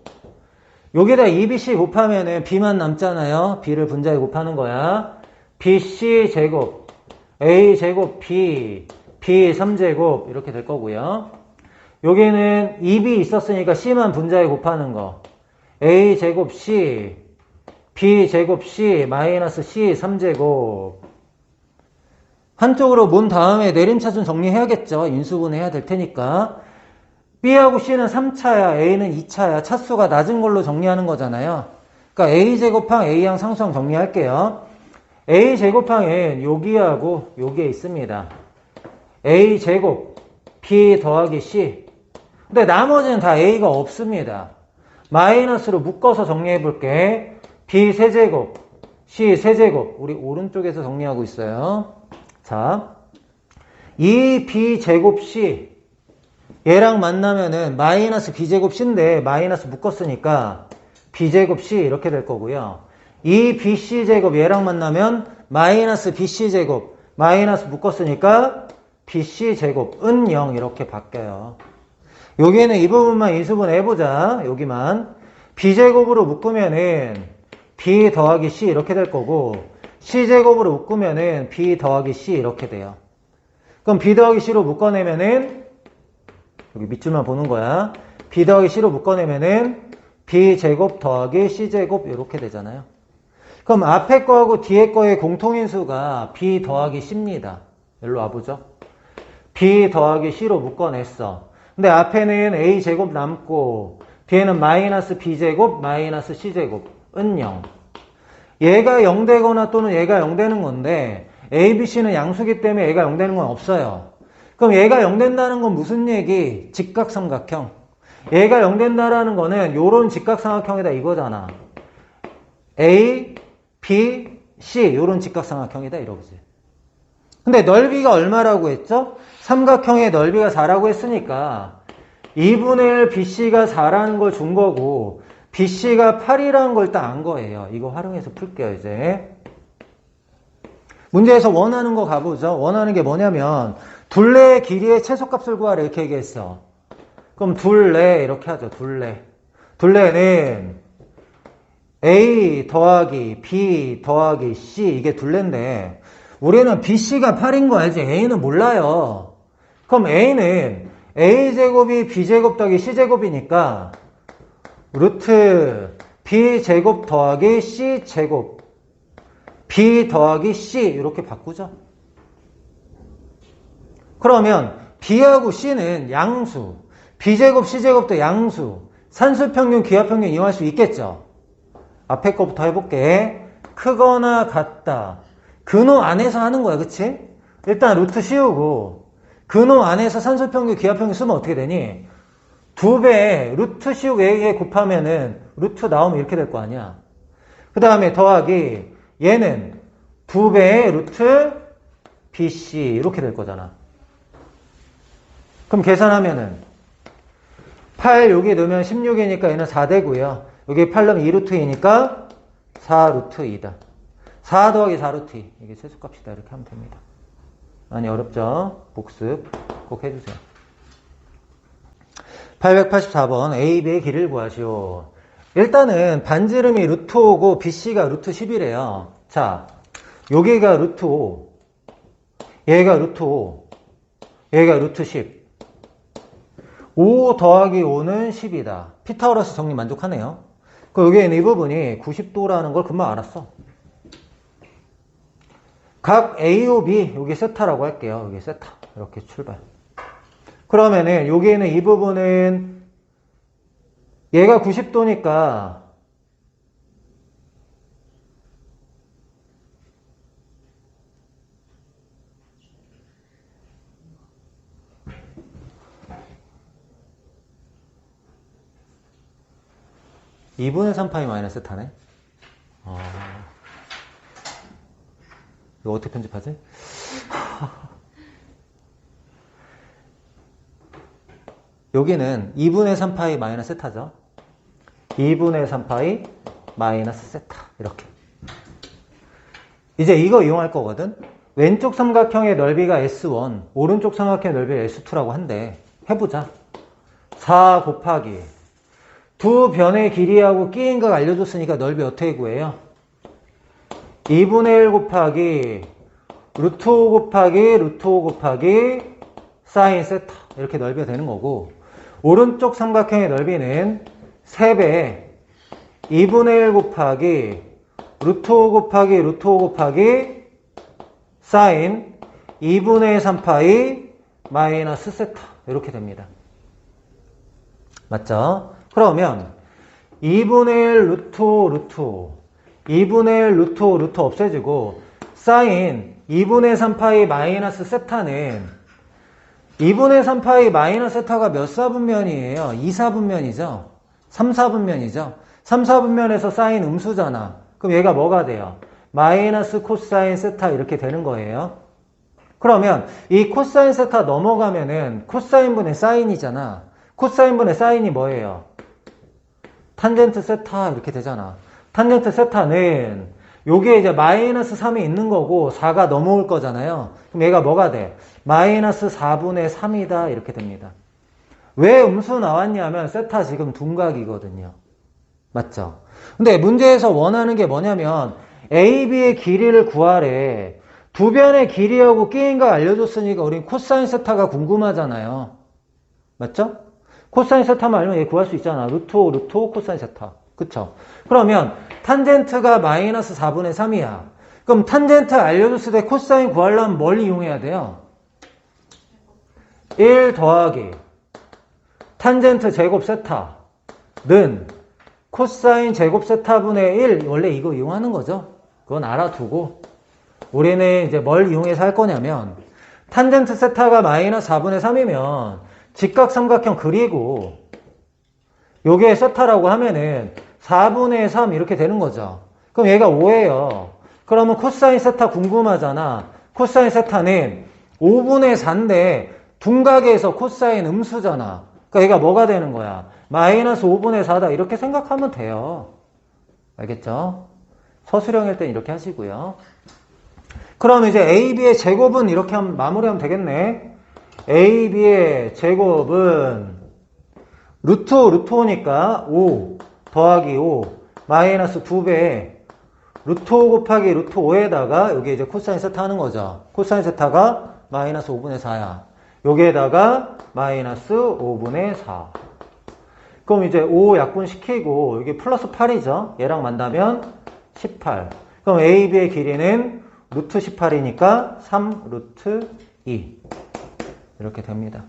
여기다 2BC 곱하면은 B만 남잖아요. B를 분자에 곱하는 거야. BC 제곱, A 제곱 B, B 3제곱 이렇게 될 거고요. 여기는 2B 있었으니까 C만 분자에 곱하는 거. A 제곱 C, B 제곱 C 마이너스 C 3제곱. 한쪽으로 문 다음에 내림차순 정리해야겠죠. 인수분 해야 될 테니까. B하고 C는 3차야, A는 2차야. 차수가 낮은 걸로 정리하는 거잖아요. 그러니까 A제곱항, A항 상수항 정리할게요. A제곱항은 여기하고 여기에 있습니다. A제곱, B 더하기 C. 근데 나머지는 다 A가 없습니다. 마이너스로 묶어서 정리해 볼게. B 세제곱, C 세제곱. 우리 오른쪽에서 정리하고 있어요. 자, 2B 제곱 C. 얘랑 만나면은 마이너스 B제곱 C인데 마이너스 묶었으니까 B제곱 C 이렇게 될 거고요. 2BC제곱 얘랑 만나면 마이너스 BC제곱 마이너스 묶었으니까 BC제곱 은 0 이렇게 바뀌어요. 여기에는 이 부분만 인수분 해보자. 여기만. b제곱으로 묶으면은 b 더하기 c 이렇게 될 거고 c제곱으로 묶으면은 b 더하기 c 이렇게 돼요. 그럼 b 더하기 c로 묶어내면은 여기 밑줄만 보는 거야. b 더하기 c로 묶어내면은 b제곱 더하기 c제곱 이렇게 되잖아요. 그럼 앞에 거하고 뒤에 거의 공통인수가 b 더하기 c입니다. 일로 와보죠. b 더하기 c로 묶어냈어. 근데 앞에는 a제곱 남고 뒤에는 마이너스 b제곱 마이너스 c제곱 은 0. 얘가 0 되거나 또는 얘가 0 되는 건데 a, b, c는 양수기 때문에 얘가 0 되는 건 없어요. 그럼 얘가 0 된다는 건 무슨 얘기? 직각삼각형. 얘가 0 된다라는 거는 요런 직각삼각형이다 이거잖아. a, b, c 요런 직각삼각형이다 이러지. 근데 넓이가 얼마라고 했죠? 삼각형의 넓이가 4라고 했으니까 2분의 1 BC가 4라는 걸 준 거고 BC가 8이라는 걸 딱 안 거예요. 이거 활용해서 풀게요 이제. 문제에서 원하는 거 가보죠. 원하는 게 뭐냐면 둘레의 길이의 최소값을 구하래 이렇게 얘기했어. 그럼 둘레 이렇게 하죠. 둘레. 둘레는 A 더하기 B 더하기 C 이게 둘레인데 우리는 BC가 8인 거 알지? A는 몰라요. 그럼 A는 A제곱이 B제곱 더하기 C제곱이니까 루트 B제곱 더하기 C제곱 B 더하기 C 이렇게 바꾸죠. 그러면 B하고 C는 양수 B제곱 C제곱도 양수 산수평균 기하평균 이용할 수 있겠죠. 앞에 거부터 해볼게. 크거나 같다. 근호 안에서 하는 거야 그치? 일단 루트 씌우고 근호 안에서 산수평균 기하평균 쓰면 어떻게 되니? 2배 루트 씌우고 A에 곱하면은 루트 나오면 이렇게 될 거 아니야. 그 다음에 더하기 얘는 2배의 루트 BC 이렇게 될 거잖아. 그럼 계산하면은 8 여기 넣으면 16이니까 얘는 4 되고요. 여기 8 넣으면 2루트 2니까 4루트 2다. 4 더하기 4루트 2 이게 최소값이다 이렇게 하면 됩니다. 많이 어렵죠? 복습 꼭 해주세요. 884번 A, B의 길이를 구하시오. 일단은 반지름이 루트 5고 BC가 루트 10이래요. 자, 여기가 루트 5, 얘가 루트 5, 얘가 루트 10. 5 더하기 5는 10이다. 피타고라스 정리 만족하네요. 그 여기에 있는 이 부분이 90도라는 걸 금방 알았어. 각 AO, B, 여기 세타라고 할게요. 여기 세타. 이렇게 출발. 그러면은 여기에 있는 이 부분은 얘가 90도니까 (2분의 3파이) 마이너스 세타네. 이거 어떻게 편집하지? 여기는 2분의 3파이 마이너스 세타죠. 2분의 3파이 마이너스 세타 이렇게. 이제 이거 이용할 거거든. 왼쪽 삼각형의 넓이가 S1 오른쪽 삼각형의 넓이가 S2라고 한대. 해보자. 4 곱하기 두 변의 길이하고 끼인 각 알려줬으니까 넓이 어떻게 구해요? 2분의 1 곱하기 루트 5 곱하기 루트 5 곱하기 사인 세타 이렇게 넓이가 되는 거고 오른쪽 삼각형의 넓이는 3배 2분의 1 곱하기 루트 5 곱하기 루트 5 곱하기 사인 2분의 3파이 마이너스 세타 이렇게 됩니다. 맞죠? 그러면 2분의 1 루트 5 루트 5 2분의 1 루트 5 루트 없애지고 사인 2분의 3파이 마이너스 세타는 2분의 3파이 마이너스 세타가 몇 사분면이에요? 2, 4분면이죠? 3, 4분면이죠? 3, 4분면에서 사인 음수잖아. 그럼 얘가 뭐가 돼요? 마이너스 코사인 세타 이렇게 되는 거예요. 그러면 이 코사인 세타 넘어가면은 코사인분의 사인이잖아. 코사인분의 사인이 뭐예요? 탄젠트 세타 이렇게 되잖아. 탄젠트 세타는 요게 이제 마이너스 3이 있는 거고 4가 넘어올 거잖아요. 그럼 얘가 뭐가 돼? 마이너스 4분의 3이다 이렇게 됩니다. 왜 음수 나왔냐면 세타 지금 둔각이거든요. 맞죠? 근데 문제에서 원하는 게 뭐냐면 AB의 길이를 구하래. 두 변의 길이하고 끼인 거 알려줬으니까 우린 코사인 세타가 궁금하잖아요. 맞죠? 코사인 세타만 알면 얘 구할 수 있잖아. 루트 5, 루트 5 코사인 세타. 그쵸? 그러면 탄젠트가 마이너스 4분의 3이야. 그럼 탄젠트 알려줬을 때 코사인 구하려면 뭘 이용해야 돼요? 1 더하기 탄젠트 제곱 세타는 코사인 제곱 세타분의 1 원래 이거 이용하는 거죠. 그건 알아두고 우리는 이제 뭘 이용해서 할 거냐면 탄젠트 세타가 마이너스 4분의 3이면 직각삼각형 그리고 요게 세타라고 하면은 4분의 3 이렇게 되는 거죠. 그럼 얘가 5예요. 그러면 코사인 세타 궁금하잖아. 코사인 세타는 5분의 4인데 둔각에서 코사인 음수잖아. 그러니까 얘가 뭐가 되는 거야? 마이너스 5분의 4다 이렇게 생각하면 돼요. 알겠죠? 서술형일 땐 이렇게 하시고요. 그럼 이제 AB의 제곱은 이렇게 마무리하면 되겠네. AB의 제곱은 루트 5, 루트 5니까 5 더하기 5 마이너스 2배 루트 5 곱하기 루트 5에다가 여기 이제 코사인 세타 하는 거죠. 코사인 세타가 마이너스 5분의 4야. 여기에다가 마이너스 5분의 4. 그럼 이제 5 약분시키고 여기 플러스 8이죠. 얘랑 만나면 18. 그럼 AB의 길이는 루트 18이니까 3 루트 2. 이렇게 됩니다.